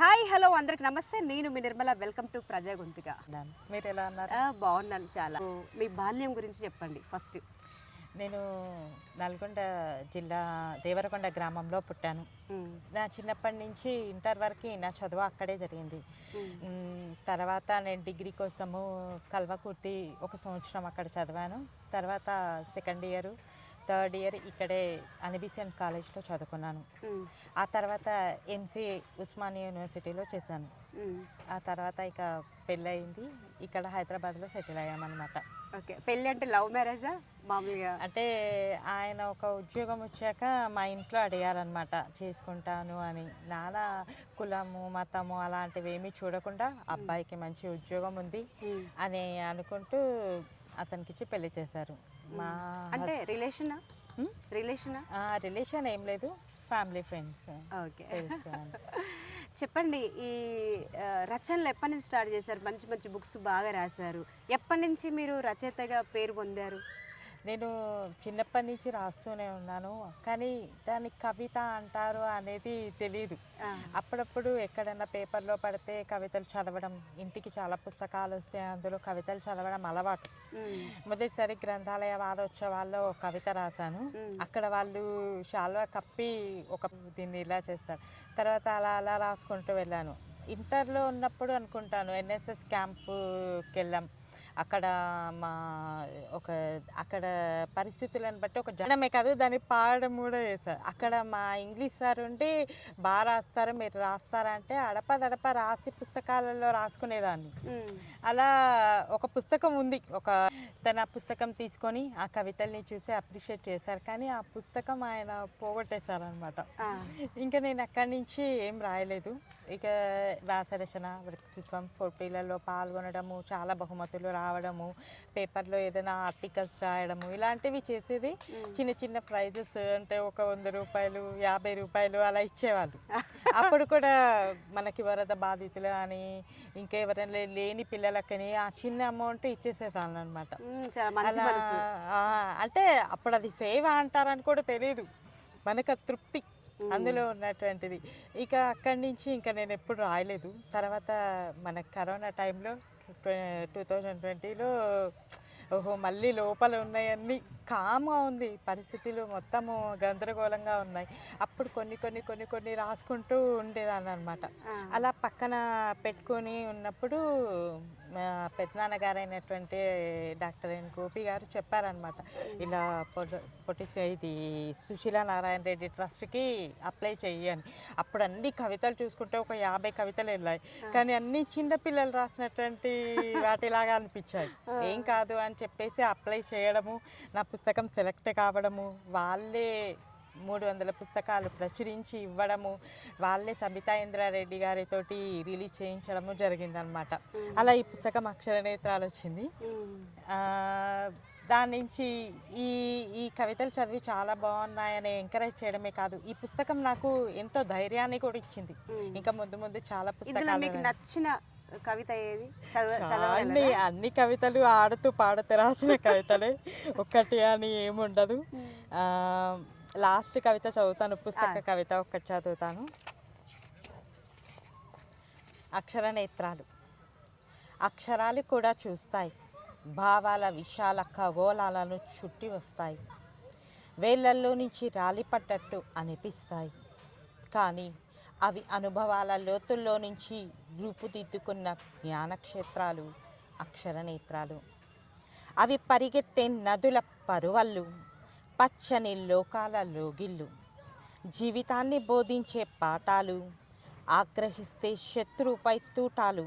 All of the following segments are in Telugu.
హాయ్ హలో అందరికి నమస్తే. నేను మీ నిర్మల. వెల్కమ్ టు ప్రజా గొంతుక. మీరు ఎలా అన్నారు? బాగున్నాను చాలా. మీ బాల్యం గురించి చెప్పండి ఫస్ట్. నేను నల్గొండ జిల్లా దేవరకొండ గ్రామంలో పుట్టాను. నా చిన్నప్పటి నుంచి ఇంటర్ వరకు నా చదువు అక్కడే జరిగింది. తర్వాత నేను డిగ్రీ కోసము కల్వకుర్తి 1 సంవత్సరం అక్కడ చదివాను. తర్వాత సెకండ్ ఇయర్ థర్డ్ ఇయర్ ఇక్కడే అనిబిసియన్ కాలేజ్లో చదువుకున్నాను. ఆ తర్వాత ఎంసీఏ ఉస్మానియా యూనివర్సిటీలో చేశాను. ఆ తర్వాత ఇక పెళ్ళయింది. ఇక్కడ హైదరాబాద్లో సెటిల్ అయ్యామన్నమాట. ఓకే, పెళ్ళి అంటే లవ్ మ్యారేజా మామూలుగా? అంటే ఆయన ఒక ఉద్యోగం వచ్చాక మా ఇంట్లో అడిగారనమాట చేసుకుంటాను అని. నాలా కులము మతము అలాంటివి ఏమీ చూడకుండా అబ్బాయికి మంచి ఉద్యోగం ఉంది అని అనుకుంటూ అతనికి ఇచ్చి పెళ్లి చేశారు. మా అంటే రిలేషనా? రిలేషన్ ఏం లేదు, ఫ్యామిలీ ఫ్రెండ్స్. ఓకే, చెప్పండి. ఈ రచనలు ఎప్పటి నుంచి స్టార్ట్ చేశారు? మంచి మంచి బుక్స్ బాగా రాశారు. ఎప్పటి నుంచి మీరు రచయితగా పేరు పొందారు? నేను చిన్నప్పటి నుంచి రాస్తూనే ఉన్నాను, కానీ దాన్ని కవిత అంటారు అనేది తెలీదు. అప్పుడప్పుడు ఎక్కడైనా పేపర్లో పడితే కవితలు చదవడం, ఇంటికి చాలా పుస్తకాలు వస్తే అందులో కవితలు చదవడం అలవాటు. మొదటిసారి గ్రంథాలయ వారోత్సవాల్లో కవిత రాశాను. అక్కడ వాళ్ళు శాల్వా కప్పి దీన్ని ఇలా చేస్తారు. తర్వాత అలా అలా రాసుకుంటూ వెళ్ళాను. ఇంటర్లో ఉన్నప్పుడు అనుకుంటాను ఎన్ఎస్ఎస్ క్యాంపుకి వెళ్ళాం. అక్కడ అక్కడ పరిస్థితులను బట్టి ఒక జనమే కాదు, దాన్ని పాడడం కూడా చేశారు. అక్కడ మా ఇంగ్లీష్ సార్ ఉండి బాగా రాస్తారు, మీరు రాస్తారా అంటే అడపదడప రాసి పుస్తకాలలో రాసుకునేదాన్ని. అలా ఒక పుస్తకం ఉంది, తన పుస్తకం తీసుకొని ఆ కవితల్ని చూసి అప్రిషియేట్ చేశారు, కానీ ఆ పుస్తకం ఆయన పోగొట్టేశారనమాట. ఇంకా నేను అక్కడి నుంచి ఏం రాయలేదు. ఇక వ్యాసరచన, వ్యక్తిత్వం పోటీలలో పాల్గొనడము, చాలా బహుమతులు రావడము, పేపర్లో ఏదైనా ఆర్టికల్స్ రాయడము, ఇలాంటివి చేసేది. చిన్న చిన్న ప్రైజెస్ అంటే ఒక 100 రూపాయలు 50 రూపాయలు అలా ఇచ్చేవాళ్ళు. అప్పుడు కూడా మనకి వరద బాధితులు అని ఇంకెవరైనా లేని పిల్లలకని ఆ చిన్న అమౌంట్ ఇచ్చేసేదాన్ని అనమాట. అలా అంటే అప్పుడు అది సేవ అంటారని కూడా తెలియదు, మనకు తృప్తి అందులో ఉన్నటువంటిది. ఇక అక్కడి నుంచి ఇంకా నేను ఎప్పుడు రాయలేదు. తర్వాత మన కరోనా టైంలో 2020లో మళ్ళీ లోపల ఉన్నాయన్నీ కామ్గా ఉంది, పరిస్థితులు మొత్తము గందరగోళంగా ఉన్నాయి. అప్పుడు కొన్ని రాసుకుంటూ ఉండేదాన్ని అనమాట. అలా పక్కన పెట్టుకొని ఉన్నప్పుడు పెద్దనాన్నగారైనటువంటి డాక్టర్ ఎన్ గోపి గారు చెప్పారనమాట, ఇలా ఇది సుశీల నారాయణ రెడ్డి ట్రస్ట్కి అప్లై చెయ్యి అని. అప్పుడు అన్ని కవితలు చూసుకుంటే ఒక 50 కవితలు వెళ్ళాయి, కానీ అన్ని చిన్నపిల్లలు రాసినటువంటి వాటిలాగా అనిపించాయి. ఏం కాదు అని చెప్పేసి అప్లై చేయడము, నా పుస్తకం సెలెక్ట్ కావడము, వాళ్ళే 300 పుస్తకాలు ప్రచురించి ఇవ్వడము, వాళ్ళే సబితా ఇంద్రారెడ్డి గారితోటి రిలీజ్ చేయించడము జరిగిందనమాట. అలా ఈ పుస్తకం అక్షరనేత్రాలు వచ్చింది. దాని నుంచి ఈ కవితలు చదివి చాలా బాగున్నాయని ఎంకరేజ్ చేయడమే కాదు, ఈ పుస్తకం నాకు ఎంతో ధైర్యాన్ని కూడా ఇచ్చింది. ఇంకా ముందు చాలా పుస్తకాలు. నచ్చిన కవిత ఏది? అన్ని కవితలు ఆడుతూ పాడుతూ రాసిన కవితలే, ఒకటి అని ఏముండదు. లాస్ట్ కవిత చదువుతాను, పుస్తక కవిత ఒకటి చదువుతాను. అక్షరనేత్రాలు. అక్షరాలు కూడా చూస్తాయి, భావాల విశాల ఖగోళాలను చుట్టి వస్తాయి, వేళ్ళల్లో నుంచి రాలిపడ్డట్టు అనిపిస్తాయి, కానీ అవి అనుభవాల లోతుల్లో నుంచి రూపుదిద్దుకున్న జ్ఞానక్షేత్రాలు అక్షరనేత్రాలు. అవి పరిగెత్తే నదుల పరువళ్ళు, పచ్చని లోకాల లోగిళ్ళు, జీవితాన్ని బోధించే పాఠాలు, ఆగ్రహిస్తే శత్రువుపై తూటాలు,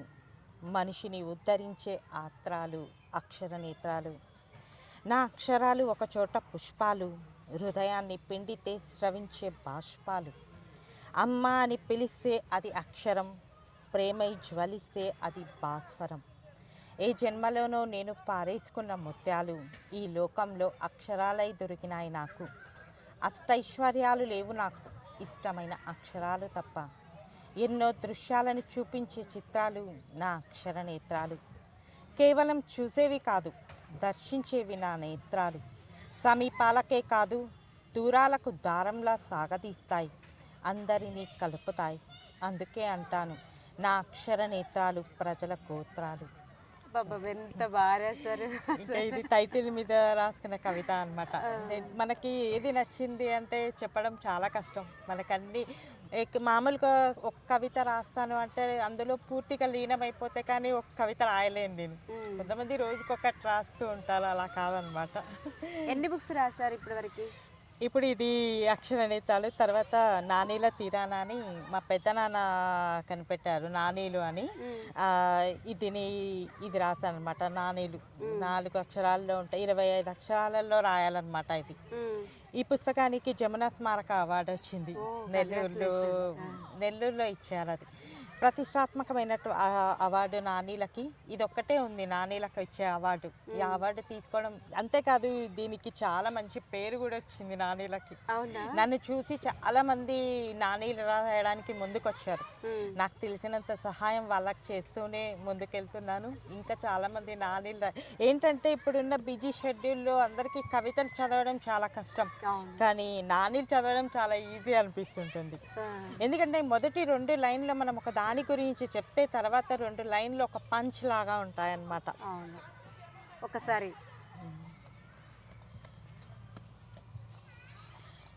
మనిషిని ఉద్ధరించే ఆత్రాలు అక్షరనేత్రాలు. నా అక్షరాలు ఒకచోట పుష్పాలు, హృదయాన్ని పిండితే స్రవించే బాష్పాలు. అమ్మ అని పిలిస్తే అది అక్షరం, ప్రేమై జ్వలిస్తే అది భాస్వరం. ఏ జన్మలోనో నేను పారేసుకున్న ముత్యాలు ఈ లోకంలో అక్షరాలై దొరికినాయి నాకు. అష్టైశ్వర్యాలు లేవు నాకు, ఇష్టమైన అక్షరాలు తప్ప. ఎన్నో దృశ్యాలను చూపించే చిత్రాలు నా అక్షరనేత్రాలు. కేవలం చూసేవి కాదు, దర్శించేవి నా నేత్రాలు. సమీపాలకే కాదు, దూరాలకు దారంలా సాగదీస్తాయి, అందరినీ కలుపుతాయి. అందుకే అంటాను, నా అక్షర నేత్రాలు ప్రజల గోత్రాలు. బాబా ఎంత బాగా రాశారు. ఇంకా ఇది టైటిల్ మీద రాసుకున్న కవిత అనమాట. మనకి ఏది నచ్చింది అంటే చెప్పడం చాలా కష్టం. మనకన్నీ మామూలుగా ఒక కవిత రాస్తాను అంటే అందులో పూర్తిగా లీనమైపోతే కానీ ఒక కవిత రాయలేను నేను. కొంతమంది రోజుకొకటి రాస్తూ ఉంటారు, అలా కాదనమాట. ఎన్ని బుక్స్ రాశారు ఇప్పటివరకు? ఇప్పుడు ఇది అక్షర నేత్రాలు, తర్వాత నానీల తీరాన అని మా పెద్దనాన్న కనిపెట్టారు, నానీలు అని. ఇది రాశాను అనమాట. నానీలు 4 అక్షరాల్లో ఉంటాయి, 25 అక్షరాలలో రాయాలన్నమాట ఇది. ఈ పుస్తకానికి జమున స్మారక అవార్డు వచ్చింది. నెల్లూరులో ఇచ్చారు. అది ప్రతిష్టాత్మకమైన అవార్డు నానీలకి. ఇది ఒక్కటే ఉంది నానీలకు ఇచ్చే అవార్డు. ఈ అవార్డు తీసుకోవడం అంతేకాదు, దీనికి చాలా మంచి పేరు కూడా వచ్చింది నానీలకి. నన్ను చూసి చాలా మంది నానీలు రాయడానికి ముందుకొచ్చారు. నాకు తెలిసినంత సహాయం వాళ్ళకి చేస్తూనే ముందుకెళ్తున్నాను. ఇంకా చాలా మంది నానీలు ఏంటంటే ఇప్పుడున్న బిజీ షెడ్యూల్లో అందరికీ కవితలు చదవడం చాలా కష్టం, కానీ నానీలు చదవడం చాలా ఈజీ అనిపిస్తుంటుంది. ఎందుకంటే మొదటి 2 లైన్లు మనం ఒక దాని గురించి చెప్తే తర్వాత 2 లైన్లు ఒక పంచ్ లాగా ఉంటాయన్నమాట. ఒకసారి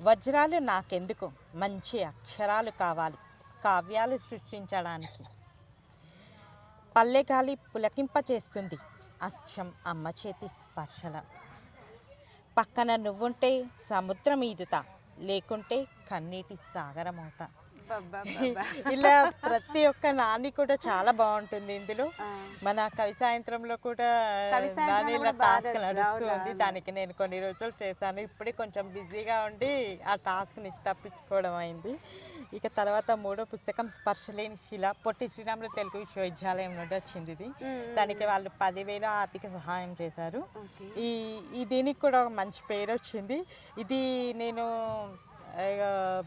వజ్రాలు నాకెందుకు, మంచి అక్షరాలు కావాలి కావ్యాలు సృష్టించడానికి. పల్లెగాలి పులకింప చేస్తుంది అచ్చం అమ్మ చేతి స్పర్శల. పక్కన నువ్వుంటే సముద్రం ఈదుతా, లేకుంటే కన్నీటి సాగరమవుతా. ఇలా ప్రతి ఒక్క నాని కూడా చాలా బాగుంటుంది. ఇందులో మన కవి సాయంత్రంలో కూడా నానీల టాస్క్ నడుస్తుంది. దానికి నేను కొన్ని రోజులు చేశాను. ఇప్పుడే కొంచెం బిజీగా ఉండి ఆ టాస్క్ నుంచి తప్పించుకోవడం అయింది. ఇక తర్వాత 3వ పుస్తకం స్పర్శలేని శిల, పొట్టి శ్రీరాములు తెలుగు విశ్వవిద్యాలయం నుండి వచ్చింది. ఇది దానికి వాళ్ళు 10,000 ఆర్థిక సహాయం చేశారు. దీనికి కూడా మంచి పేరు వచ్చింది. ఇది నేను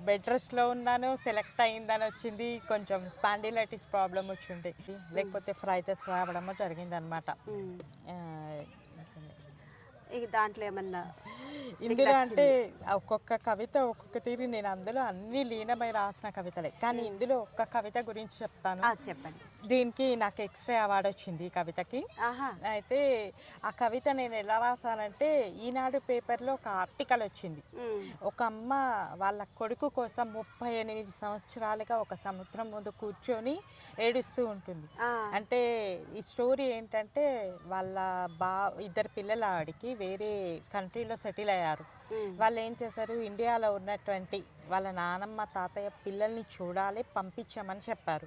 బెడ్ రెస్ట్లో ఉన్నాను, సెలెక్ట్ అయిందని వచ్చింది. కొంచెం స్పాండిలైటిస్ ప్రాబ్లం వచ్చింది, లేకపోతే ఫ్రైటస్ రావడమో జరిగిందనమాట. దాంట్లో ఏమన్నా ఇందులో అంటే ఒక్కొక్క కవిత ఒక్కొక్క తీరు, నేను అందులో అన్ని లీనమై రాసిన కవితలే, కానీ ఇందులో ఒక్క కవిత గురించి చెప్తాను. చెప్పండి. దీనికి నాకు ఎక్స్ట్రా అవార్డు వచ్చింది ఈ కవితకి. అయితే ఆ కవిత నేను ఎలా రాసానంటే, ఈనాడు పేపర్లో ఒక ఆర్టికల్ వచ్చింది. ఒక అమ్మ వాళ్ళ కొడుకు కోసం 38 సంవత్సరాలుగా ఒక సముద్రం ముందు కూర్చొని ఏడుస్తూ ఉంటుంది. అంటే ఈ స్టోరీ ఏంటంటే, వాళ్ళ 2 పిల్లల ఆడికి వేరే కంట్రీలో సెటిల్ అయ్యారు. వాళ్ళు ఏం చేశారు, ఇండియాలో ఉన్నటువంటి వాళ్ళ నానమ్మ తాతయ్య పిల్లల్ని చూడాలి, పంపించామని చెప్పారు.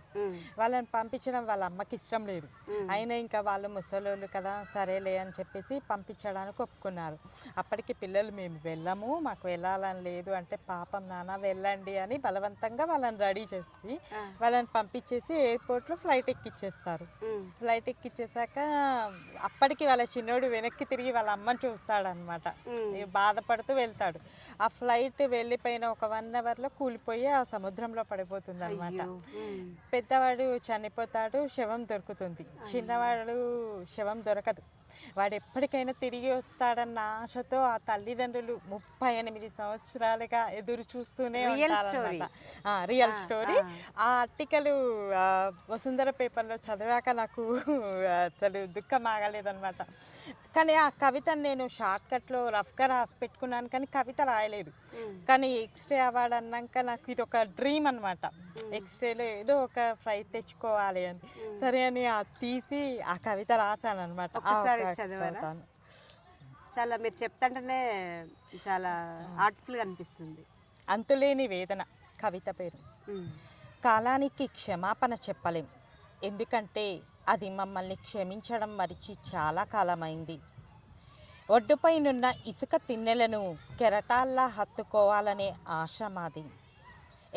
వాళ్ళని పంపించడం వాళ్ళ అమ్మకి ఇష్టం లేదు. అయినా ఇంకా వాళ్ళు ముసలోళ్ళు కదా, సరేలే అని చెప్పేసి పంపించడానికి ఒప్పుకున్నారు. అప్పటికి పిల్లలు మేము వెళ్ళము, మాకు వెళ్ళాలని లేదు అంటే, పాపం నాన్న వెళ్ళండి అని బలవంతంగా వాళ్ళని రెడీ చేసి వాళ్ళని పంపించేసి ఎయిర్పోర్ట్లో ఫ్లైట్ ఎక్కిచ్చేస్తారు. ఫ్లైట్ ఎక్కిచ్చేసాక అప్పటికి వాళ్ళ చిన్నోడు వెనక్కి తిరిగి వాళ్ళ అమ్మని చూస్తాడనమాట, బాధపడుతూ వెళ్తాడు. ఆ ఫ్లైట్ వెళ్ళిపోయిన ఒక 1 అవర్లో కూలిపోయి ఆ సముద్రంలో పడిపోతుంది అనమాట. పెద్దవాడు చనిపోతాడు, శవం దొరుకుతుంది. చిన్నవాడు శవం దొరకదు. వాడు ఎప్పటికైనా తిరిగి వస్తాడన్న ఆశతో ఆ తల్లిదండ్రులు 38 సంవత్సరాలుగా ఎదురు చూస్తూనే ఉంటారన్నమాట. Real story. ఆ ఆర్టికల్ వసుంధర పేపర్లో చదివాక నాకు అసలు దుఃఖం ఆగలేదన్నమాట. కానీ ఆ కవితను నేను షార్ట్కట్లో రఫ్గా రాసి పెట్టుకున్నాను, కానీ కవిత రాయలేదు. కానీ ఎక్స్ట్రా అవార్డు అన్నాక నాకు ఇది ఒక డ్రీమ్ అనమాట. ఎక్స్ట్రాలో ఏదో ఒక ప్రైజ్ తెచ్చుకోవాలి అని, సరే అని తీసి ఆ కవిత రాశాను అనమాట. చాలా మీరు చెప్తుంటేనే చాలా ఆర్ట్ఫుల్గా అనిపిస్తుంది. అంతులేని వేదన కవిత పేరు. కాలానికి క్షమాపణ చెప్పలేం, ఎందుకంటే అది మమ్మల్ని క్షమించడం మరిచి చాలా కాలమైంది. ఒడ్డుపైనున్న ఇసుక తిన్నెలను కెరటాల్లా హత్తుకోవాలనే ఆశ మాది.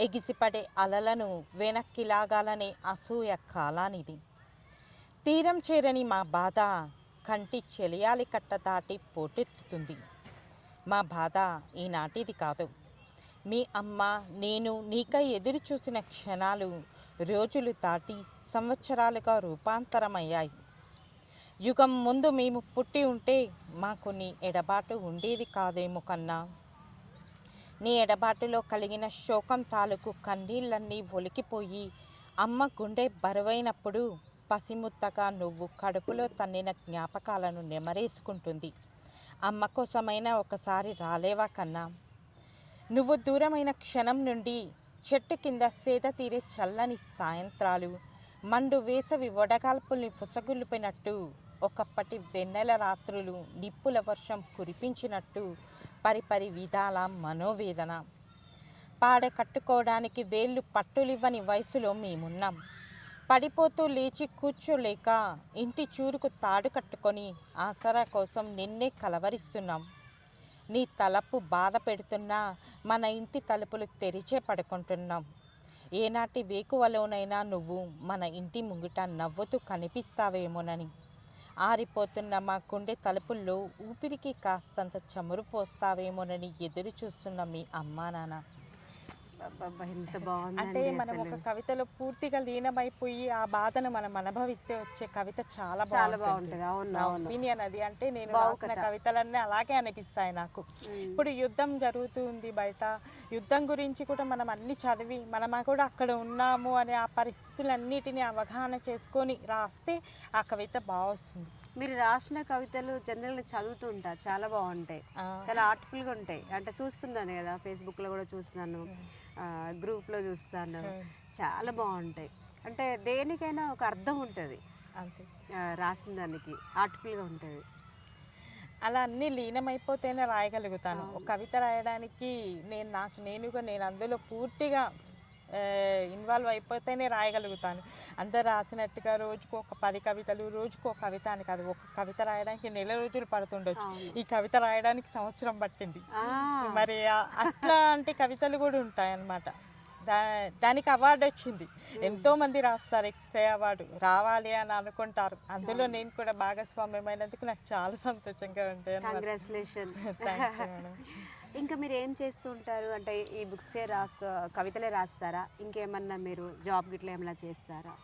ఎగిసిపడే అలలను వెనక్కి లాగాలనే అసూయ కాలానిది. తీరం చేరని మా బాధ కంటి చెలియాలి కట్ట దాటి పోటెత్తుతుంది. మా బాధ ఈనాటిది కాదు. మీ అమ్మ నేను నీకై ఎదురు చూసిన క్షణాలు రోజులు దాటి సంవత్సరాలుగా రూపాంతరమయ్యాయి. యుగం ముందు మేము పుట్టి ఉంటే మాకు నీ ఎడబాటు ఉండేది కాదేమో కన్నా. నీ ఎడబాటులో కలిగిన శోకం తాలూకు కన్నీళ్ళన్నీ ఒలికిపోయి అమ్మ గుండె బరువైనప్పుడు పసిముత్తగా నువ్వు కడుపులో తన్నిన జ్ఞాపకాలను నెమరేసుకుంటుంది. అమ్మ కోసమైనా ఒకసారి రాలేవా కన్నా? నువ్వు దూరమైన క్షణం నుండి చెట్టు కింద సేద తీరే చల్లని సాయంత్రాలు, మండు వేసవి వడగాల్పుల్ని ఫుసగుల్లిపోయినట్టు, ఒకప్పటి వెన్నెల రాత్రులు నిప్పుల వర్షం కురిపించినట్టు పరిపరి విధాల మనోవేదన. పాడె కట్టుకోవడానికి వేళ్ళు పట్టులివ్వని వయసులో మేమున్నాం. పడిపోతూ లేచి కూర్చోలేక ఇంటి చూరుకు తాడు కట్టుకొని ఆసరా కోసం నిన్నే కలవరిస్తున్నాం. నీ తలపు బాధ పెడుతున్నా మన ఇంటి తలుపులు తెరిచే పడుకుంటున్నాం. ఏనాటి వేకువలోనైనా నువ్వు మన ఇంటి ముంగిట నవ్వుతూ కనిపిస్తావేమోనని. ఆరిపోతున్న మా గుండె తలుపుల్లో ఊపిరికి కాస్తంత చమురు పోస్తావేమోనని ఎదురు చూస్తున్న మీ అమ్మా నాన్న. అబ్బబ్బా! ఎంత అంటే బాగుందండి మనం అసలు. ఒక కవితలో పూర్తిగా లీనమైపోయి ఆ బాధను మనం అనుభవిస్తే వచ్చే కవిత చాలా చాలా బాగుంటుంది. బాగుంటది. అవును, నా అవును. ఒపీనియన్ అది. అంటే నేను రాసిన భావుకథ. కవితలన్నీ అలాగే అనిపిస్తాయి నాకు. ఉమ్. ఇప్పుడు యుద్ధం జరుగుతుంది బయట. యుద్ధం గురించి కూడా మనం అన్ని చదివి మనం కూడా అక్కడ ఉన్నాము అనే ఆ పరిస్థితులన్నిటిని అవగాహన చేసుకొని రాస్తే ఆ కవిత బాగా వస్తుంది. మీరు రాసిన కవితలు జనరల్గా చదువుతూ ఉంటా, చాలా బాగుంటాయి, ఆ, చాలా ఆర్ట్ఫుల్గా ఉంటాయి. అంటే చూస్తున్నాను కదా, ఫేస్బుక్లో కూడా చూస్తున్నాను, గ్రూప్లో చూస్తాను, చాలా బాగుంటాయి. అంటే దేనికైనా ఒక అర్థం ఉంటుంది, అంతే. రాసిన దానికి ఆర్ట్ఫుల్గా ఉంటుంది. అలా అన్నీ లీనమైపోతేనే రాయగలుగుతాను. ఒక అవును. కవిత రాయడానికి నేను అందులో పూర్తిగా ఇన్వాల్వ్ అయిపోతేనే రాయగలుగుతాను. అందరు రాసినట్టుగా రోజుకు ఒక 10 కవితలు, రోజుకు ఒక కవిత అని కాదు. ఒక కవిత రాయడానికి నెల రోజులు పడుతుండొచ్చు. అవును. ఈ కవిత రాయడానికి సంవత్సరం పట్టింది. ఆ, మరి అట్లాంటి కవితలు కూడా ఉంటాయన్నమాట. దానికి అవార్డు వచ్చింది. ఎంతోమంది రాస్తారు, ఎక్స్ట్రా అవార్డు రావాలి అని అనుకుంటారు. అందులో అవును. నేను కూడా భాగస్వామ్యమైనందుకు నాకు చాలా సంతోషంగా ఉంటాయి అన్నమాట. కంగ్రాచులేషన్. Thank you madam. ఇంకా మీరు ఏం చేస్తూ ఉంటారు? అంటే ఈ బుక్సే కవితలే రాస్తారా? ఇంకేమన్నా మీరు జాబ్ గిట్లా ఏమైనా చేస్తారా?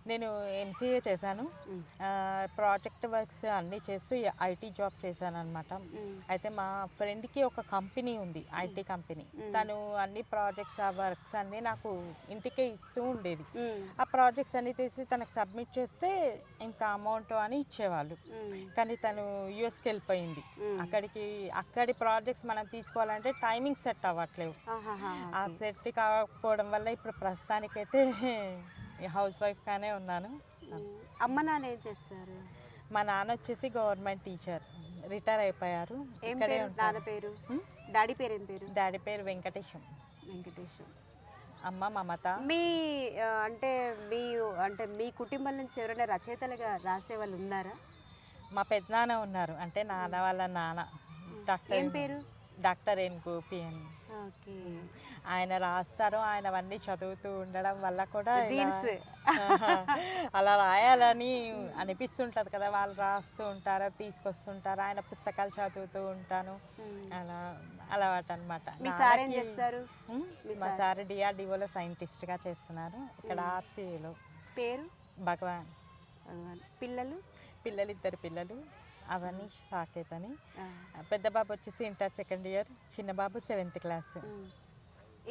నేను ఎంసీఏ చేశాను. ఉమ్. ప్రాజెక్ట్ వర్క్స్ అన్నీ చేస్తూ ఐటీ జాబ్ చేశాను అనమాట. ఉమ్. అయితే మా ఫ్రెండ్కి ఒక కంపెనీ ఉంది, ఐటీ కంపెనీ. ఉమ్. తను అన్ని ప్రాజెక్ట్స్ ఆ వర్క్స్ అన్నీ నాకు ఇంటికే ఇస్తూ ఉండేది. ఉమ్. ఆ ప్రాజెక్ట్స్ అన్నీ తీసి తనకు సబ్మిట్ చేస్తే ఇంత అమౌంట్ అని ఇచ్చేవాళ్ళు. ఉమ్. కానీ తను యూఎస్కి వెళ్ళిపోయింది. ఉమ్. అక్కడి ప్రాజెక్ట్స్ మనం తీసుకోవాలంటే టైమింగ్ సెట్ అవ్వట్లేవు. ఆహాహా, ఆ ఓకే. సెట్ కాకపోవడం వల్ల ఇప్పుడు ప్రస్తుతానికైతే హౌస్ వైఫ్గానే ఉన్నాను. ఉమ్. అమ్మ నాన్న ఏం చేస్తారు? మా నాన్న వచ్చేసి గవర్నమెంట్ టీచర్, రిటైర్ అయిపోయారు. ఏం ఇక్కడే పేరు? ఉంటారు. నాన్న పేరు? ఉమ్, డాడీ పేరు ఏం పేరు? డాడీ పేరు వెంకటేశం, వెంకటేశం. అమ్మ మమత. మీ అంటే మీ కుటుంబం నుంచి ఎవరైనా రచయితలుగా రాసే వాళ్ళు ఉన్నారా? మా పెద్దనాన్న ఉన్నారు, అంటే నాన్న వాళ్ళ నాన్న. ఏం పేరు? డాక్టర్ ఎన్ గోపి అని. ఓకే. ఆయన రాస్తారు. ఆయనవన్నీ చదువుతూ ఉండడం వల్ల కూడా జీన్స్. అలా రాయాలని అనిపిస్తుంటుంది కదా. వాళ్ళు రాస్తూ ఉంటారు, తీసుకొస్తుంటారు. ఆయన పుస్తకాలు చదువుతూ ఉంటాను. అలా అలవాటు అనమాట. మీ సార్ ఏం చేస్తారు? మీ మా సార్? సార్ డిఆర్డిఓలో సైంటిస్ట్గా చేస్తున్నారు. ఇక్కడ ఆర్సీఏలో. పేరు? భగవాన్. పిల్లలు? ఇద్దరు పిల్లలు, అవన్నీ సాకేత్ అని. ఆ. పెద్ద బాబు వచ్చేసి ఇంటర్ సెకండ్ ఇయర్, చిన్న బాబు 7th క్లాస్.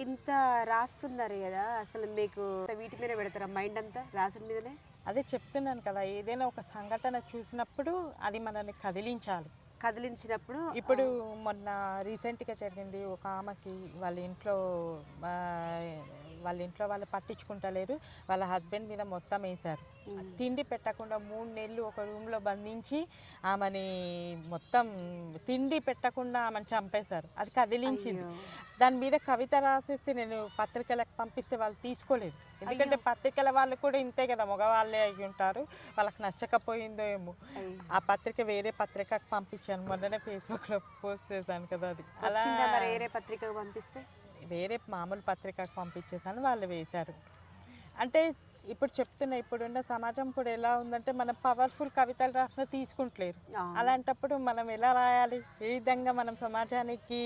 ఇంత రాస్తున్నారు కదా, అసలు మీకు వీటి మీద పెడతారా మైండ్ అంతా రాసిన మీదనే? అదే చెప్తున్నాను కదా, ఏదైనా ఒక సంఘటన చూసినప్పుడు అది మనల్ని కదిలించినప్పుడు ఇప్పుడు మొన్న రీసెంట్గా జరిగింది. ఒక ఆమెకి వాళ్ళ ఇంట్లో వాళ్ళు పట్టించుకుంటలేరు, వాళ్ళ హస్బెండ్ మీద మొత్తం వేశారు. తిండి పెట్టకుండా 3 నెలలు ఒక రూమ్లో బంధించి ఆమెని మొత్తం తిండి పెట్టకుండా ఆమెను చంపేశారు. అది కదిలించింది. దాని మీద కవిత రాసేస్తే నేను పత్రికలకు పంపిస్తే వాళ్ళు తీసుకోలేదు. ఎందుకంటే పత్రికల వాళ్ళు కూడా ఇంతే కదా, మగవాళ్ళే అయి ఉంటారు. వాళ్ళకి నచ్చకపోయిందో ఏమో. ఆ పత్రిక వేరే పత్రికకు పంపించాను. మొన్ననే ఫేస్బుక్లో పోస్ట్ చేశాను కదా. అది అలా వేరే పత్రికకు పంపిస్తే వేరే మామూలు పత్రికకు పంపించేసాను, వాళ్ళు వేశారు. అంటే ఇప్పుడు చెప్తున్నా, ఇప్పుడున్న సమాజం కూడా ఎలా ఉందంటే మనం పవర్ఫుల్ కవితలు రాసినా తీసుకుంటలేరు. అలాంటప్పుడు మనం ఎలా రాయాలి? ఏ విధంగా మనం సమాజానికి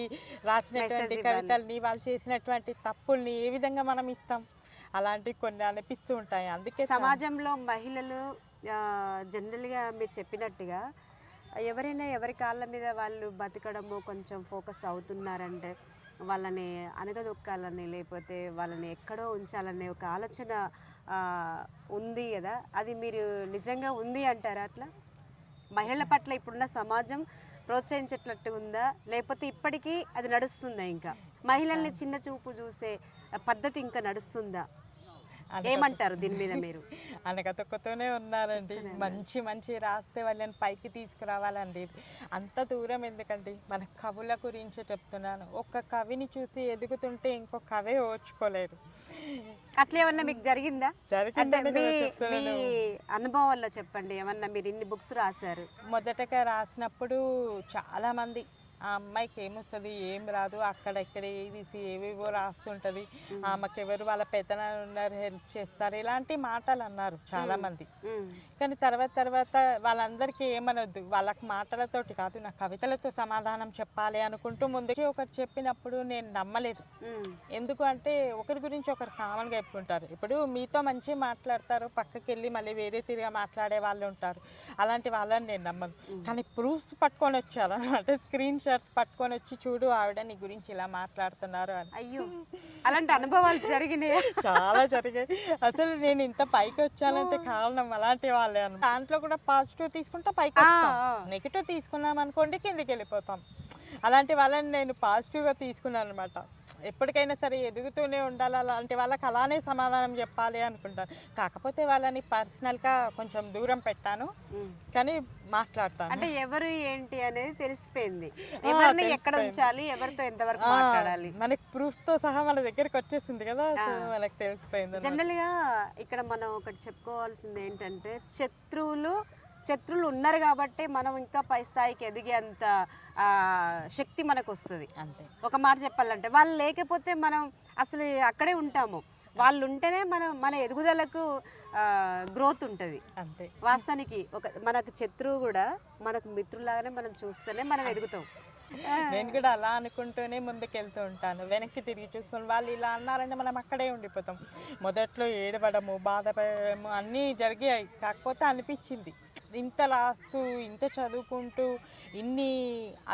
రాసినటువంటి కవితల్ని, వాళ్ళు చేసినటువంటి తప్పుల్ని ఏ విధంగా మనం ఇస్తాం? అలాంటివి కొన్ని అనిపిస్తూ ఉంటాయి. అందుకే సమాజంలో మహిళలు జనరల్గా మీరు చెప్పినట్టుగా ఎవరైనా ఎవరి కాళ్ళ మీద వాళ్ళు బతకడము కొంచెం ఫోకస్ అవుతున్నారంటే వాళ్ళని అనగదొక్కాలని, లేకపోతే వాళ్ళని ఎక్కడో ఉంచాలనే ఒక ఆలోచన ఉంది కదా, అది మీరు నిజంగా ఉంది అంటారా? అట్లా మహిళల పట్ల ఇప్పుడున్న సమాజం ప్రోత్సహించేటట్టు ఉందా, లేకపోతే ఇప్పటికీ అది నడుస్తుందా? ఇంకా మహిళల్ని చిన్న చూపు చూసే పద్ధతి ఇంకా నడుస్తుందా? ఏమంటారు దీని మీద మీరు? అనగతొక్కతోనే ఉన్నారండి. మంచి మంచి రాస్తే వాళ్ళని పైకి తీసుకురావాలండి. అంత దూరం ఎందుకండి, మన కవుల గురించే చెప్తున్నాను. ఒక కవిని చూసి ఎదుగుతుంటే ఇంకో కవే ఓర్చుకోలేరు. అట్లా ఏమన్నా మీకు జరిగిందా? అంటే జరిగిందని మీ కదా మీ చెప్తున్నాను. అనుభవాల్లో చెప్పండి. ఏమన్నా మీరు ఇన్ని బుక్స్ రాశారు. మొదటగా రాసినప్పుడు చాలామంది ఆ అమ్మాయికి ఏమొస్తుంది, ఏం రాదు, అక్కడ ఇక్కడ తీసి ఏవేవో రాస్తుంటుంది, ఆమెకి ఎవరు వాళ్ళ పెద్దనాన్న ఉన్నారు హెల్ప్ చేస్తారు, ఇలాంటి మాటలు అన్నారు చాలామంది. కానీ తర్వాత వాళ్ళందరికీ ఏమనొద్దు, వాళ్ళకి మాటలతోటి కాదు, నా కవితలతో సమాధానం చెప్పాలి అనుకుంటూ ముందుకి ఒకరు చెప్పినప్పుడు నేను నమ్మలేదు. ఎందుకు అంటే ఒకరి గురించి ఒకరు కామన్గా చెప్పుకుంటారు. ఇప్పుడు మీతో మంచి మాట్లాడతారు, పక్కకి వెళ్ళి మళ్ళీ వేరే తిరిగా మాట్లాడే వాళ్ళు ఉంటారు, అలాంటి వాళ్ళని నేను నమ్మను. కానీ ప్రూఫ్స్ పట్టుకొని వచ్చారు అంటే స్క్రీన్ షాట్స్ పట్టుకొని వచ్చి, చూడు ఆవిడ నీ గురించి ఇలా మాట్లాడుతున్నారు అని. అయ్యో, అలాంటి అనుభవాలు జరిగినాయి? చాలా జరిగాయి. అసలు నేను ఇంత పైకి వచ్చానంటే కారణం అలాంటి వాళ్ళే అన్న. దాంట్లో కూడా పాజిటివ్ తీసుకుంటే పైకి వస్తాం, నెగిటివ్ తీసుకున్నాం అనుకోండి కిందికి వెళ్ళిపోతాం. అలాంటి వాళ్ళని నేను పాజిటివ్గా తీసుకున్నాను అనమాట. ఎప్పటికైనా సరే ఎదుగుతూనే ఉండాలి, అలాంటి వాళ్ళకి అలానే సమాధానం చెప్పాలి అనుకుంటాను. కాకపోతే వాళ్ళని పర్సనల్గా కొంచెం దూరం పెట్టాను, కానీ మాట్లాడతాను. అంటే ఎవరు ఏంటి అనేది తెలిసిపోయింది, ఎవరిని ఎక్కడ ఉంచాలి, ఎవరితో ఎంతవరకు మాట్లాడాలి, మనకి ప్రూఫ్తో సహా మన దగ్గరికి వచ్చేసింది కదా, మనకు తెలిసిపోయింది. జనరల్గా ఇక్కడ మనం ఒకటి చెప్పుకోవాల్సింది ఏంటంటే, శత్రువులు ఉన్నారు కాబట్టి మనం ఇంకా పై స్థాయికి ఎదిగేంత శక్తి మనకు వస్తుంది. అంతే. ఒక మాట చెప్పాలంటే వాళ్ళు లేకపోతే మనం అసలు అక్కడే ఉంటాము, వాళ్ళు ఉంటేనే మన ఎదుగుదలకు గ్రోత్ ఉంటుంది. అంతే. వాస్తవానికి మనకు శత్రువు కూడా మనకు మిత్రులాగానే మనం చూస్తేనే మనం ఎదుగుతాం. నేను కూడా అలా అనుకుంటూనే ముందుకు వెళ్తూ ఉంటాను. వెనక్కి తిరిగి చూసుకొని వాళ్ళు ఇలా అన్నారంటే మనం అక్కడే ఉండిపోతాం. మొదట్లో ఏడవడము, బాధపడము అన్నీ జరిగాయి. కాకపోతే అనిపించింది, ఇంత రాస్తూ ఇంత చదువుకుంటూ ఇన్ని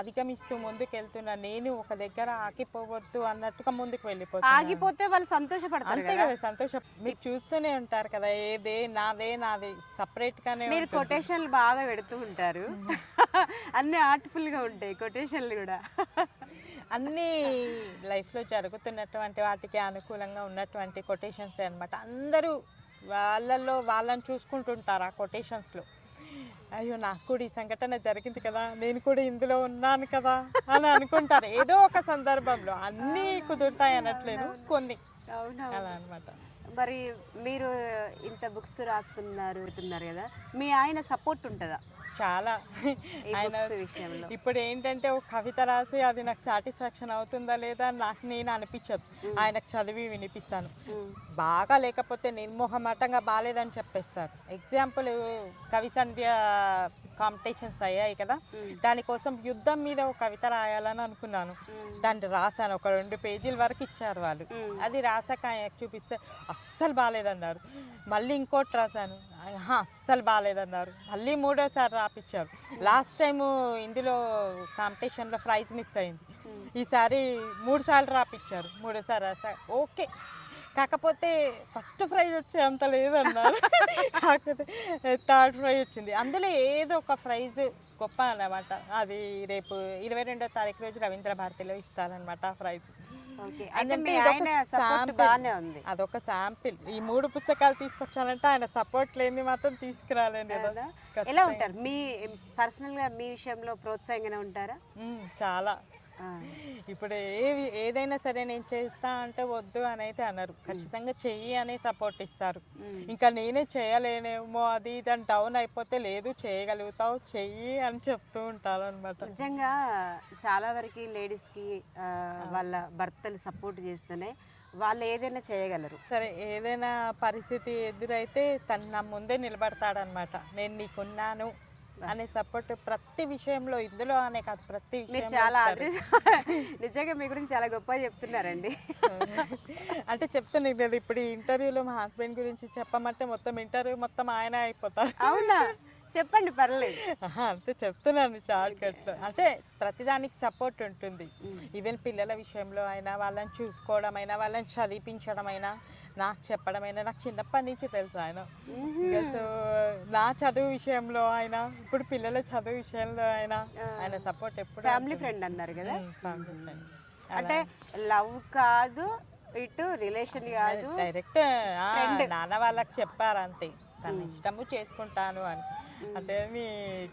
అధిగమిస్తూ ముందుకు వెళ్తున్నా, నేను ఒక దగ్గర ఆగిపోవద్దు అన్నట్టుగా ముందుకు వెళ్ళిపోతాను. ఆగిపోతే వాళ్ళు సంతోషపడతారు. అంతే కదా, సంతోషం. మీరు చూస్తూనే ఉంటారు కదా, ఏదే నాదే సపరేట్గానే. మీరు కొటేషన్లు బాగా పెడుతూ ఉంటారు, అన్ని ఆర్ట్ఫుల్గా ఉంటాయి కొటేషన్లు కూడా. అన్నీ లైఫ్లో జరుగుతున్నటువంటి వాటికి అనుకూలంగా ఉన్నటువంటి కొటేషన్స్ అనమాట. అందరూ వాళ్ళని చూసుకుంటుంటారు ఆ కొటేషన్స్లో. అయ్యో, నాకు కూడా ఈ సంఘటన జరిగింది కదా, నేను కూడా ఇందులో ఉన్నాను కదా అని అనుకుంటారు ఏదో ఒక సందర్భంలో. అన్నీ కుదురుతాయి అనట్లేదు, కొన్ని అలా అనమాట. మరి మీరు ఇంత బుక్స్ రాస్తున్నారు కదా, మీ ఆయన సపోర్ట్ ఉంటుందా చాలా? ఆయన విషయంలో ఇప్పుడు ఏంటంటే ఒక కవిత రాసి అది నాకు సాటిస్ఫాక్షన్ అవుతుందా లేదా నాకు నేను అనిపించదు. ఆయనకు చదివి వినిపిస్తాను. బాగా లేకపోతే నిర్మోహమాటంగా బాగాలేదని చెప్పేస్తారు. ఎగ్జాంపుల్, కవి సంధ్య కాంపిటీషన్స్ అయ్యాయి కదా, దానికోసం యుద్ధం మీద ఒక కవిత రాయాలని అనుకున్నాను. దాన్ని రాశాను, ఒక 2 పేజీల వరకు ఇచ్చారు వాళ్ళు. అది రాసాక ఆయనకు చూపిస్తే అస్సలు బాగాలేదన్నారు. మళ్ళీ ఇంకోటి రాశాను, అస్సలు బాగాలేదన్నారు. మళ్ళీ 3వసారి రాపిచ్చారు. లాస్ట్ టైము ఇందులో కాంపిటీషన్లో ప్రైజ్ మిస్ అయింది. ఈసారి 3 సార్లు రాపిచ్చారు. 3వసారి రాసా, ఓకే. కాకపోతే ఫస్ట్ ప్రైజ్ వచ్చే అంత లేదన్నారు. కాకపోతే 3rd ప్రైజ్ వచ్చింది. అందులో ఏదో ఒక ప్రైజ్ గొప్ప అన్నమాట. అది రేపు 22వ తారీఖు రోజు రవీంద్ర భారతిలో ఇస్తారనమాట ఆ ప్రైజ్. అదొక శాంపిల్. ఈ 3 పుస్తకాలు తీసుకొచ్చానంటే ఆయన సపోర్ట్ లేని మాత్రం తీసుకురాలేండి. ఎలా ఉంటారు మీ పర్సనల్గా, మీ విషయంలో ప్రోత్సాహంగానే ఉంటారా? చాలా. ఇప్పుడు ఏదైనా సరే నేను చేస్తా అంటే వద్దు అని అయితే అన్నారు, ఖచ్చితంగా చెయ్యి అని సపోర్ట్ ఇస్తారు. ఇంకా నేనే చేయలేనేమో అది ఇదని డౌన్ అయిపోతే, లేదు చేయగలుగుతావు చెయ్యి అని చెప్తూ ఉంటారు అనమాట. నిజంగా చాలా వరకు లేడీస్కి వాళ్ళ భర్తలు సపోర్ట్ చేస్తేనే వాళ్ళు ఏదైనా చేయగలరు. సరే, ఏదైనా పరిస్థితి ఎదురైతే తను నా ముందే నిలబడతాడనమాట. నేను నీకున్నాను అనే సపోర్ట్ ప్రతి విషయంలో, ఇందులో అనే కాదు ప్రతి విషయంలో. చాలా నిజంగా మీ గురించి చాలా గొప్పగా చెప్తున్నారండి. అంటే చెప్తాను కదా, ఇప్పుడు ఈ ఇంటర్వ్యూలో మా హస్బెండ్ గురించి చెప్పమంటే మొత్తం ఇంటర్వ్యూ మొత్తం ఆయన అయిపోతారు. అవునా? చెప్పండి పర్లేదు. అంతే చెప్తున్నాను షార్ట్ కట్లో. అంటే ప్రతిదానికి సపోర్ట్ ఉంటుంది. ఈవెన్ పిల్లల విషయంలో అయినా, వాళ్ళని చూసుకోవడం అయినా, వాళ్ళని చదివించడం అయినా, నాకు చెప్పడమైనా, నాకు చిన్నప్పటి నుంచి తెలుసు ఆయన. ఇంకా సో నా చదువు విషయంలో అయినా, ఇప్పుడు పిల్లల చదువు విషయంలో అయినా ఆయన సపోర్ట్ ఎప్పుడు ఫ్యామిలీ ఫ్రెండ్ అన్నారు కదా, ఫ్యామిలీ ఫ్రెండ్. అంటే లవ్ కాదు, ఇటు రిలేషన్ కాదు, డైరెక్ట్ నాన్న వాళ్ళకి చెప్పారు అంతే, తన ఇష్టము చేసుకుంటాను అని. అంటే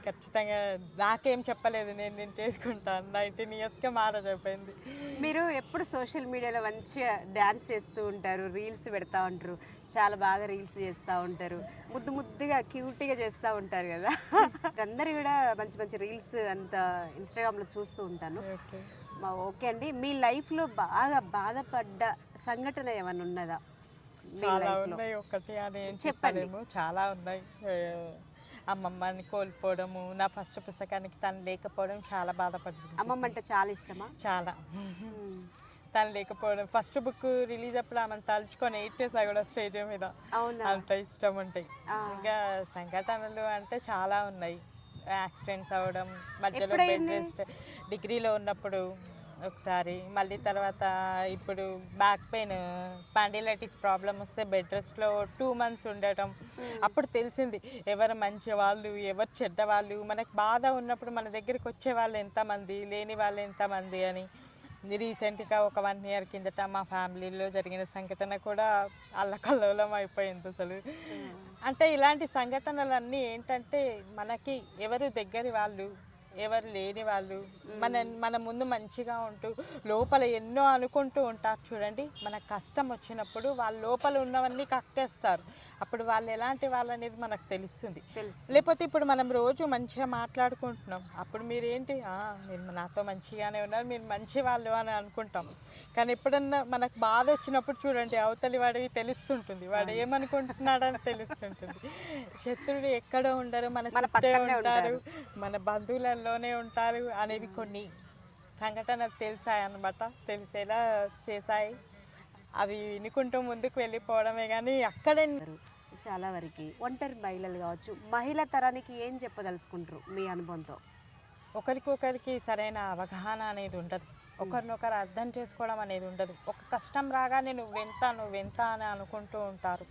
ఖచ్చితంగా నాకేం చెప్పలేదు, నేను చేసుకుంటాను. 19 ఇయర్స్కే మ్యారేజ్ అయిపోయింది. మీరు ఎప్పుడు సోషల్ మీడియాలో మంచిగా డ్యాన్స్ చేస్తూ ఉంటారు, రీల్స్ పెడతా ఉంటారు, చాలా బాగా రీల్స్ చేస్తూ ఉంటారు, ముద్దు ముద్దుగా క్యూట్గా చేస్తూ ఉంటారు కదా. అందరు కూడా మంచి మంచి రీల్స్ అంత ఇన్స్టాగ్రామ్లో చూస్తూ ఉంటాను. ఓకే అండి, మీ లైఫ్లో బాగా బాధపడ్డ సంఘటన ఏమైనా ఉన్నదా? చాలా ఉన్నాయి, ఒకటి అని ఏం చెప్పలేము, చాలా ఉన్నాయి. అమ్మమ్మని కోల్పోవడము, నా ఫస్ట్ పుస్తకానికి తను లేకపోవడం చాలా బాధపడింది. అమ్మమ్మ అంటే చాలా ఇష్టమా? చాలా. తను లేకపోవడం, ఫస్ట్ బుక్ రిలీజ్ అప్పుడు ఆమెను తలుచుకొని 8 డేస్ కూడా స్టేజ్ మీద, అంత ఇష్టం ఉంటాయి. ఇంకా సంఘటనలు అంటే చాలా ఉన్నాయి. యాక్సిడెంట్స్ అవ్వడం, మధ్యలో బెడ్ రెస్ట్, డిగ్రీలో ఉన్నప్పుడు ఒకసారి, మళ్ళీ తర్వాత ఇప్పుడు బ్యాక్ పెయిన్, స్పాండిలైటిస్ ప్రాబ్లం వస్తే బెడ్ రెస్ట్లో 2 months ఉండటం. అప్పుడు తెలిసింది ఎవరు మంచి వాళ్ళు, ఎవరు చెడ్డ వాళ్ళు. మనకు బాధ ఉన్నప్పుడు మన దగ్గరికి వచ్చే వాళ్ళు ఎంతమంది, లేని వాళ్ళు ఎంతమంది అని. రీసెంట్గా ఒక 1 year కిందట మా ఫ్యామిలీలో జరిగిన సంఘటన కూడా అల్లకల్లోలం అయిపోయింది అసలు. అంటే ఇలాంటి సంఘటనలన్నీ ఏంటంటే, మనకి ఎవరు దగ్గరి వాళ్ళు, ఎవరు లేని వాళ్ళు, మన ముందు మంచిగా ఉంటూ లోపల ఎన్నో అనుకుంటూ ఉంటారు చూడండి. మన కష్టం వచ్చినప్పుడు వాళ్ళ లోపల ఉన్నవన్నీ కక్కేస్తారు. అప్పుడు వాళ్ళు ఎలాంటి వాళ్ళు అనేది మనకు తెలుస్తుంది. లేకపోతే ఇప్పుడు మనం రోజు మంచిగా మాట్లాడుకుంటున్నాం, అప్పుడు మీరేంటి మీరు నాతో మంచిగానే ఉన్నారు, మీరు మంచి వాళ్ళు అని అనుకుంటాం. కానీ ఎప్పుడన్నా మనకు బాధ వచ్చినప్పుడు చూడండి, అవతలి వాడివి తెలుస్తుంటుంది, వాడు ఏమనుకుంటున్నాడని తెలుస్తుంటుంది. శత్రువులు ఎక్కడో ఉండరు, మన చుట్టే ఉంటారు, మన బంధువులలోనే ఉంటారు అనేవి కొన్ని సంఘటనలు తెలిసాయన్నమాట. తెలిసేలా చేశాయి. అవి వినుకుంటూ ముందుకు వెళ్ళిపోవడమే కానీ అక్కడే. చాలా వరకు ఒంటరి మహిళలు కావచ్చు, మహిళా తరానికి ఏం చెప్పదలుచుకుంటారు మీ అనుభవంతో? ఒకరికొకరికి సరైన అవగాహన అనేది ఉండదు, ఒకరినొకరు అర్థం చేసుకోవడం అనేది ఉండదు. ఒక కష్టం రాగానే నువ్వెంత అని అనుకుంటూ ఉంటారు.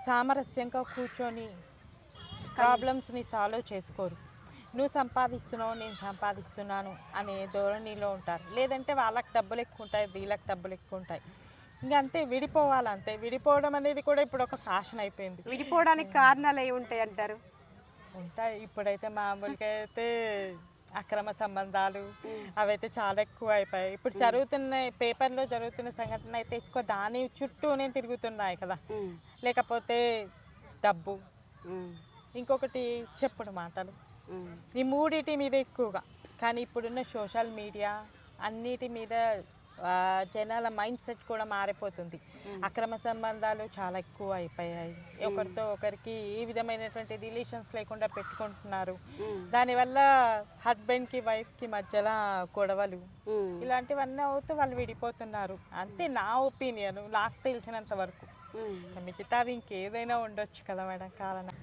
సామరస్యంగా కూర్చొని ప్రాబ్లమ్స్ని సాల్వ్ చేసుకోరు. నువ్వు సంపాదిస్తున్నావు, నేను సంపాదిస్తున్నాను అనే ధోరణిలో ఉంటారు. లేదంటే వాళ్ళకి డబ్బులు ఎక్కువ ఉంటాయి, వీళ్ళకి డబ్బులు ఎక్కువ ఉంటాయి, ఇంకా అంతే విడిపోవాలంతే. విడిపోవడం అనేది కూడా ఇప్పుడు ఒక ఫ్యాషన్ అయిపోయింది. విడిపోవడానికి కారణాలు ఏమి ఉంటాయి అంటారు? ఉంటాయి. ఇప్పుడైతే మామూలుగా అయితే అక్రమ సంబంధాలు అవైతే చాలా ఎక్కువ అయిపోయాయి. ఇప్పుడు జరుగుతున్న పేపర్లో జరుగుతున్న సంఘటన అయితే ఎక్కువ దాని చుట్టూనే తిరుగుతున్నాయి కదా. లేకపోతే డబ్బు, ఇంకొకటి చెప్పుడు మాటలు, ఈ మూడిటి మీద ఎక్కువగా. కానీ ఇప్పుడున్న సోషల్ మీడియా అన్నిటి మీద జనాల మైండ్ సెట్ కూడా మారిపోతుంది. అక్రమ సంబంధాలు చాలా ఎక్కువ అయిపోయాయి. ఒకరితో ఒకరికి ఏ విధమైనటువంటి రిలేషన్స్ లేకుండా పెట్టుకుంటున్నారు. దానివల్ల హస్బెండ్కి వైఫ్కి మధ్యలో గొడవలు ఇలాంటివన్నీ అవుతూ వాళ్ళు విడిపోతున్నారు. అంతే నా ఒపీనియన్, నాకు తెలిసినంత వరకు. మిగతావి ఇంకేదైనా ఉండొచ్చు కదా మేడం కారణం.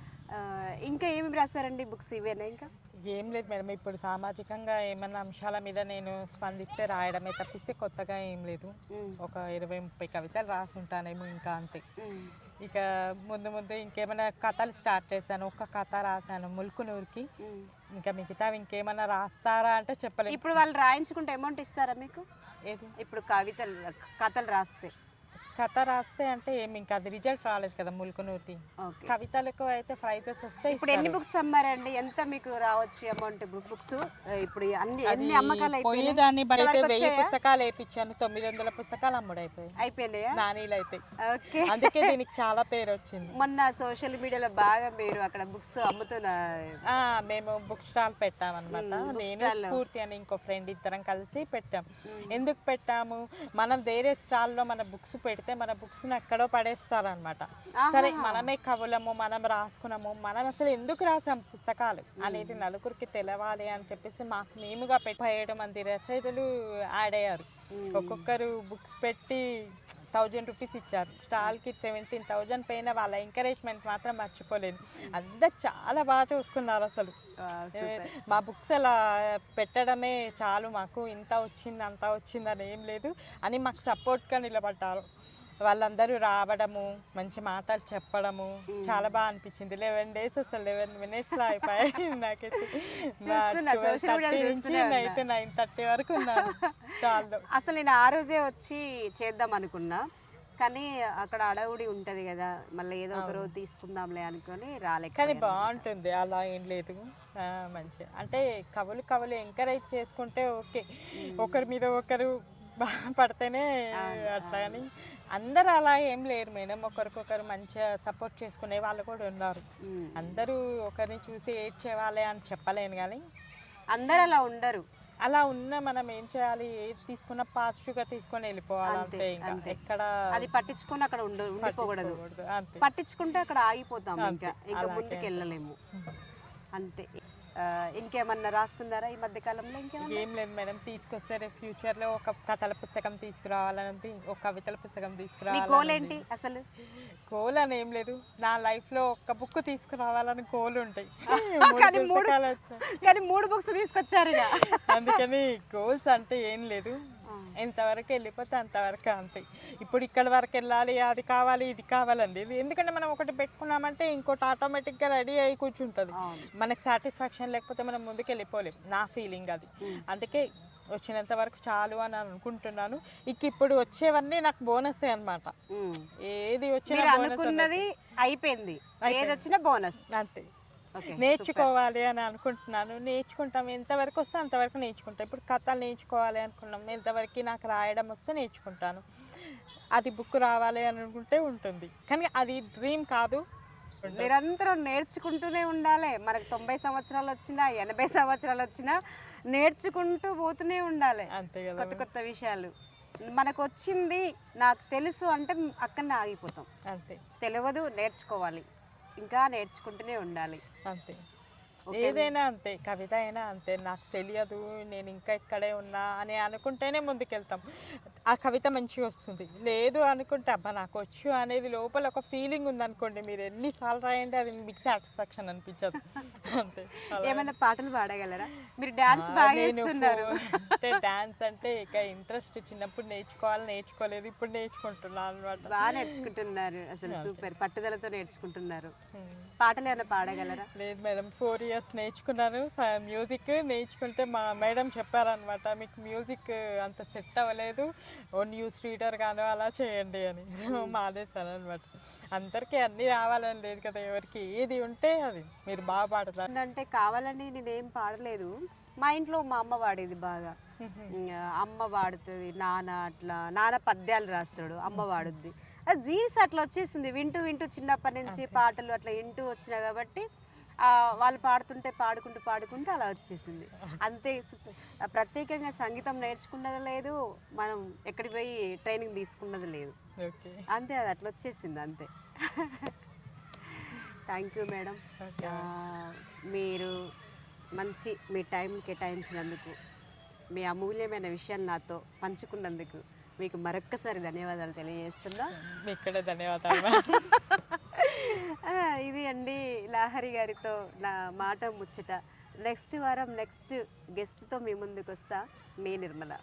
ఇంకా ఏమి రాశారండి బుక్స్? ఇవేనా? ఇంకా ఏం లేదు మేడం, ఇప్పుడు సామాజికంగా ఏమన్నా అంశాల మీద నేను స్పందిస్తే రాయడమే తప్పిస్తే కొత్తగా ఏం లేదు. ఒక 20-30 కవితలు రాసి ఉంటానేమో, ఇంకా అంతే. ఇక ముందు ఇంకేమైనా కథలు స్టార్ట్ చేశాను, ఒక కథ రాశాను ముల్కునూరుకి. ఇంకా మిగతావి ఇంకేమైనా రాస్తారా అంటే చెప్పలేదు. ఇప్పుడు వాళ్ళు రాయించుకుంటే అమౌంట్ ఇస్తారా మీకు? ఏది? ఇప్పుడు కథలు రాస్తే కథ రాస్తే అంటే ఏమి, ఇంకా అది రిజల్ట్ రాలేదు కదా ముల్కునూర్తి. కవితలకు అయితే ప్రైజెస్ వస్తాయి. ఇప్పుడు ఎన్ని బుక్స్ అమ్మారండి? ఎంత మీకు రావచ్చు అమౌంట్? బుక్స్ ఇప్పుడు అన్ని అమ్మకాలు పోయేదాన్ని బట్టి అయితే 1000 పుస్తకాలు వేయించాను, 900 పుస్తకాలు అయిపోయినాయా? నానీలు అయితే. అందుకే దీనికి చాలా పేరు వచ్చింది. మొన్న సోషల్ మీడియాలో బాగా మీరు అక్కడ బుక్స్ అమ్ముతున్నా, మేము బుక్ స్టాల్ పెట్టామన్నమాట. నేను స్ఫూర్తి అని ఇంకో ఫ్రెండ్ ఇద్దరం కలిసి పెట్టాం. ఎందుకు పెట్టాము, మనం వేరే స్టాల్లో మన బుక్స్ పెడితే పెడితే మన బుక్స్ని ఎక్కడో పడేస్తారనమాట. సరే మనమే కవులము, మనం రాసుకున్నాము, మనం అసలు ఎందుకు రాసాం పుస్తకాలు అనేది నలుగురికి తెలవాలి అని చెప్పేసి మాకు మేముగా 7 మంది రచయితలు యాడ్ అయ్యారు. ఒక్కొక్కరు బుక్స్ పెట్టి 1000 రూపీస్ ఇచ్చారు. స్టాల్కి 17,000 పైన వాళ్ళ ఎంకరేజ్మెంట్ మాత్రం మర్చిపోలేను. అందరు చాలా బాగా చూసుకున్నారు అసలు. మా బుక్స్ అలా పెట్టడమే చాలు, మాకు ఇంత వచ్చింది అంత వచ్చిందని ఏం లేదు అని మాకు సపోర్ట్గా నిలబడ్డారు. వాళ్ళందరూ రావడము, మంచి మాటలు చెప్పడము చాలా బాగా అనిపించింది. 11 days అసలు 11 minutesలో అయిపోయాయి. నాకైతే 12:30 నుంచి నైట్ 9:30 వరకు ఉన్నాను స్టాల్లో. అసలు నేను ఆ రోజే వచ్చి చేద్దాం అనుకున్నా, కానీ అక్కడ అడవుడి ఉంటుంది కదా, మళ్ళీ ఏదో ఒక రోజు తీసుకుందాంలే అనుకొని రాలేక. కానీ బాగుంటుంది, అలా ఏం లేదు. మంచిగా అంటే కవులు ఎంకరేజ్ చేసుకుంటే ఓకే, ఒకరి మీద ఒకరు బాగా పడితేనే అట్లా. అని అందరూ అలా ఏం లేరు మేడం, ఒకరికొకరు మంచిగా సపోర్ట్ చేసుకునే వాళ్ళు కూడా ఉన్నారు. అందరూ ఒకరిని చూసి ఏడ్చేవాళ్ళే అని చెప్పలేను, కానీ అందరు అలా ఉండరు. అలా ఉన్న మనం ఏం చేయాలి, ఏది తీసుకున్నా పాజిటివ్గా తీసుకొని వెళ్ళిపోవాలి అంతే. ఇంకా ఎక్కడ అది పట్టించుకొని అక్కడ ఉండిపోకూడదు. పట్టించుకుంటే అక్కడ ఆగిపోతాం, ఇంకా ముందుకు వెళ్ళలేము అంతే. ఇంకేమన్నా రాస్తున్నారా ఈ మధ్య కాలంలో? ఏం లేదు మేడం, తీసుకొస్తే రేపు ఫ్యూచర్లో ఒక కథల పుస్తకం తీసుకురావాలని, ఒక కవితల పుస్తకం తీసుకురావాలి. గోల్ ఏంటి అసలు? గోల్ అని ఏం లేదు, నా లైఫ్లో ఒక బుక్ తీసుకురావాలని గోల్ ఉంటాయి. కానీ 3 books తీసుకొచ్చారు. అందుకని గోల్స్ అంటే ఏం లేదు, ఎంతవరకు వెళ్ళిపోతే అంతవరకు అంతే. ఇప్పుడు ఇక్కడ వరకు వెళ్ళాలి, అది కావాలి ఇది కావాలండి, ఎందుకంటే మనం ఒకటి పెట్టుకున్నామంటే ఇంకోటి ఆటోమేటిక్గా రెడీ అయ్యి కూర్చుంటుంది. మనకు సాటిస్ఫాక్షన్ లేకపోతే మనం ముందుకు వెళ్ళిపోలేము, నా ఫీలింగ్ అది. అందుకే వచ్చినంత వరకు చాలు అని అనుకుంటున్నాను. ఇప్పుడు వచ్చేవన్నీ నాకు బోనసే అనమాట. ఏది వచ్చినా అనుకున్నది అయిపోయింది, ఏది వచ్చినా బోనస్ అంతే. నేర్చుకోవాలి అని అనుకుంటున్నాను, నేర్చుకుంటాం. ఎంతవరకు వస్తే అంతవరకు నేర్చుకుంటాం. ఇప్పుడు కథలు నేర్చుకోవాలి అనుకున్నాం, ఎంతవరకు నాకు రాయడం వస్తే నేర్చుకుంటాను. అది బుక్ రావాలి అని అనుకుంటే ఉంటుంది, కానీ అది డ్రీమ్ కాదు. నిరంతరం నేర్చుకుంటూనే ఉండాలి. మనకు 90 సంవత్సరాలు వచ్చినా 80 సంవత్సరాలు వచ్చినా నేర్చుకుంటూ పోతూనే ఉండాలి. అంతే, కొత్త కొత్త విషయాలు మనకు వచ్చింది నాకు తెలుసు అంటే అక్కడనే ఆగిపోతాం. అంతే, తెలియదు, నేర్చుకోవాలి, ఇంకా నేర్చుకుంటూనే ఉండాలి అంతే. ఏదైనా అంతే, కవిత అయినా అంతే. నాకు తెలియదు, నేను ఇంకా ఇక్కడే ఉన్నా అని అనుకుంటేనే ముందుకెళ్తాం, ఆ కవిత మంచిగా వస్తుంది. లేదు అనుకుంటే అబ్బా నాకు వచ్చు అనేది లోపల ఒక ఫీలింగ్ ఉందనుకోండి, మీరు ఎన్నిసార్లు రాయండి అది మీకు సాటిస్ఫాక్షన్ అనిపించదు. అంతే. ఏమైనా పాటలు పాడగలరా? మీరు డాన్స్ బాగా చేస్తున్నారు. అంటే డాన్స్ అంటే ఇక ఇంట్రెస్ట్, చిన్నప్పుడు నేర్చుకోలేదు, ఇప్పుడు నేర్చుకుంటున్నాను అనమాట. బాగా నేర్చుకుంటున్నారు అసలు, సూపర్ పట్టుదలతో నేర్చుకుంటున్నారు. పాటలు ఏమైనా పాడగలరా? లేదు మేడం, 4 years నేర్చుకున్నాను మ్యూజిక్. నేర్చుకుంటే మా మేడం చెప్పారనమాట, మీకు మ్యూజిక్ అంత సెట్ అవ్వలేదు, ఓ న్యూస్ రీడర్ గాను అలా చేయండి అని. మానేశాను అనమాట. అందరికీ అన్నీ రావాలని లేదు కదా, ఎవరికి ఏది ఉంటే అది. మీరు బాగా పాడతారు అంటే కావాలని నేనేం పాడలేదు, మా ఇంట్లో మా అమ్మ పాడేది బాగా. అమ్మ పాడుతుంది, నాన్న పద్యాలు రాస్తాడు, అమ్మ పాడుద్ది. అది జీన్స్ అట్లా వచ్చేసింది, వింటూ వింటూ చిన్నప్పటి నుంచి పాటలు అట్లా వింటూ వచ్చినా కాబట్టి వాళ్ళు పాడుతుంటే పాడుకుంటూ అలా వచ్చేసింది అంతే. ప్రత్యేకంగా సంగీతం నేర్చుకున్నది లేదు, మనం ఎక్కడికి పోయి ట్రైనింగ్ తీసుకున్నది లేదు, అంతే. అది అట్లా వచ్చేసింది అంతే. థ్యాంక్ యూ మేడం, మీరు మీ టైం కేటాయించినందుకు, మీ అమూల్యమైన విషయాన్ని నాతో పంచుకున్నందుకు మీకు మరొక్కసారి ధన్యవాదాలు తెలియజేస్తున్నా. మీకు కూడా ధన్యవాదాలు. ఇది అండి లహరి గారితో నా మాట ముచ్చట. నెక్స్ట్ వారం నెక్స్ట్ గెస్ట్తో మీ ముందుకు వస్తా. మీ నిర్మల.